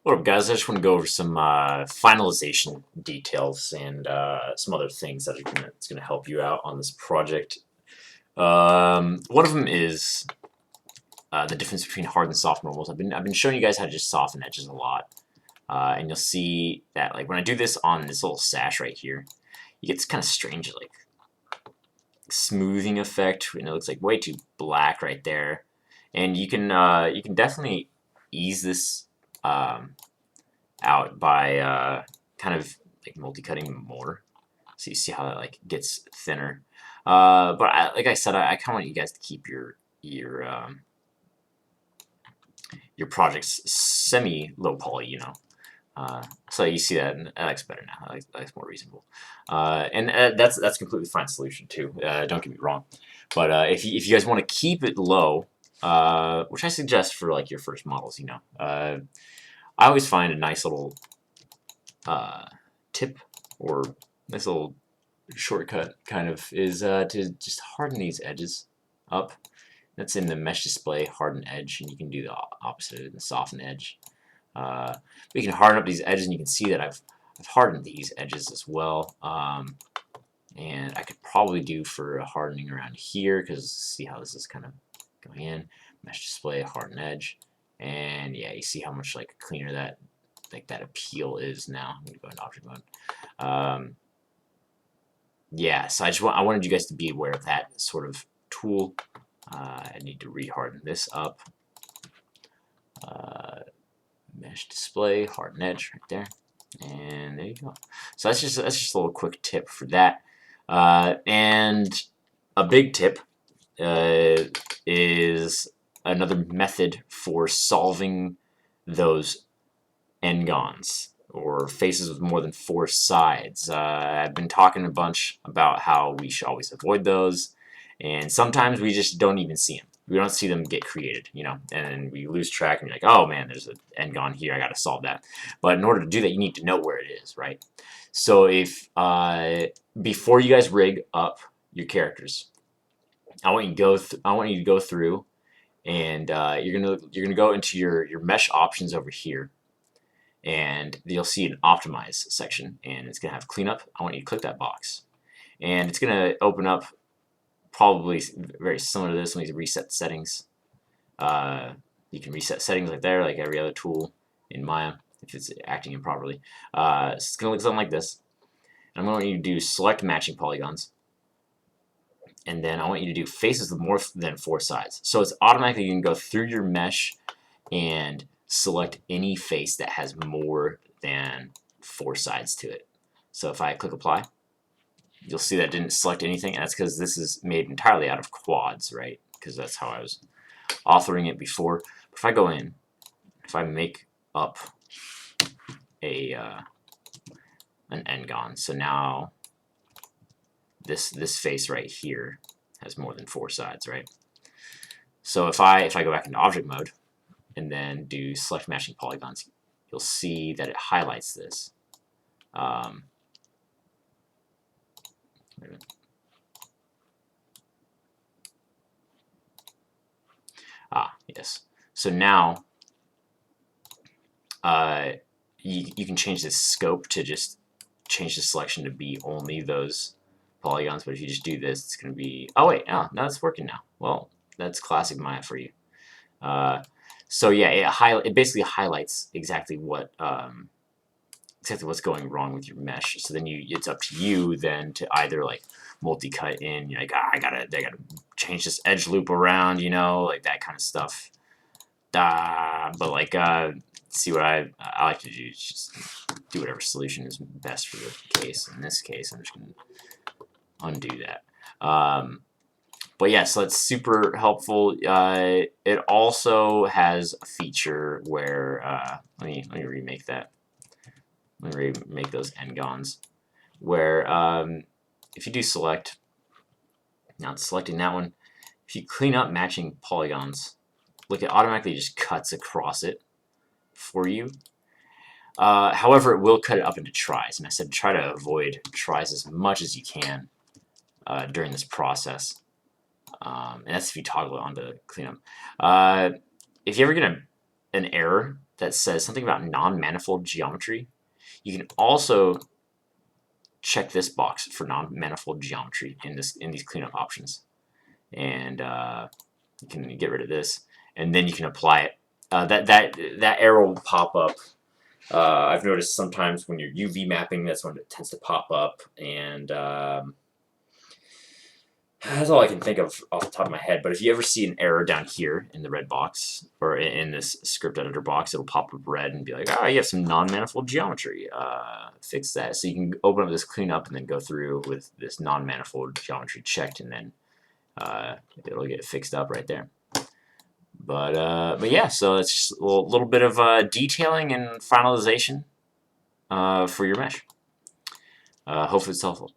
What up, guys? I just want to go over some finalization details and some other things that it's gonna help you out on this project. One of them is the difference between hard and soft normals. I've been showing you guys how to just soften edges a lot, and you'll see that like when I do this on this little sash right here, you get this kind of strange like smoothing effect, and it looks like way too black right there. And you can definitely ease this. Out by kind of like multi-cutting more, so you see how that like gets thinner. But like I said, I kind of want you guys to keep your projects semi low poly, so you see that, and that looks better now. That looks more reasonable, and that's completely fine solution too. Don't get me wrong, but if you guys want to keep it low, which I suggest for like your first models, I always find a nice little tip or nice little shortcut kind of is to just harden these edges up. That's in the mesh display, harden edge, and you can do the opposite in the soften edge. But you can harden up these edges, and you can see that I've hardened these edges as well. And I could probably do for a hardening around here, because see how this is kind of going in. Mesh display, harden edge, and yeah, you see how much like cleaner that appeal is now. I'm gonna go into object mode. Yeah, so I wanted you guys to be aware of that sort of tool. I need to reharden this up. Mesh display, harden edge right there, and there you go. So that's just a little quick tip for that. And a big tip is another method for solving those nGons, or faces with more than 4 sides. I've been talking a bunch about how we should always avoid those, and sometimes we just don't even see them. We don't see them get created, and we lose track, and you're like, oh man, there's an nGon here, I gotta solve that. But in order to do that, you need to know where it is, right? So if before you guys rig up your characters, I want you to go through, and you're gonna go into your mesh options over here, and you'll see an optimize section, and it's gonna have cleanup. I want you to click that box, and it's gonna open up probably very similar to this. When you reset settings, you can reset settings like there, like every other tool in Maya if it's acting improperly. So it's gonna look something like this. And I'm going to want you to do select matching polygons, and then I want you to do faces with more than 4 sides. So it's automatically you can go through your mesh and select any face that has more than 4 sides to it. So if I click apply, you'll see that it didn't select anything, and that's because this is made entirely out of quads, right? Because that's how I was authoring it before. But if I go in, if I make up a an nGon, so now this face right here has more than 4 sides, right? So if I go back into object mode and then do select matching polygons, you'll see that it highlights this. Yes. So now you can change the scope to just change the selection to be only those polygons, but if you just do this, it's going to be, oh wait, no, it's working now. Well, that's classic Maya for you. So yeah, it basically highlights exactly what's going wrong with your mesh. So then it's up to you then to either like multi-cut in. You're like, I gotta change this edge loop around, like that kind of stuff. But like, see what I like to do is just do whatever solution is best for the case. In this case, I'm just gonna undo that. But yeah, so that's super helpful. It also has a feature where let me remake that. Let me remake those nGons. Where if you do select, now it's selecting that one. If you clean up matching polygons, look, it automatically just cuts across it for you. However, it will cut it up into tries, and I said try to avoid tries as much as you can during this process. And that's if you toggle it onto cleanup. If you ever get an error that says something about non-manifold geometry. You can also check this box for non-manifold geometry in these cleanup options, and you can get rid of this, and then you can apply it. That arrow will pop up. I've noticed sometimes when you're UV mapping, that's when it tends to pop up, and that's all I can think of off the top of my head. But if you ever see an error down here in the red box, or in this script editor box, it'll pop up red and be like, oh, you have some non-manifold geometry. Fix that. So you can open up this cleanup and then go through with this non-manifold geometry checked, and then it'll get fixed up right there. But yeah, so it's just a little bit of detailing and finalization for your mesh. Hopefully it's helpful.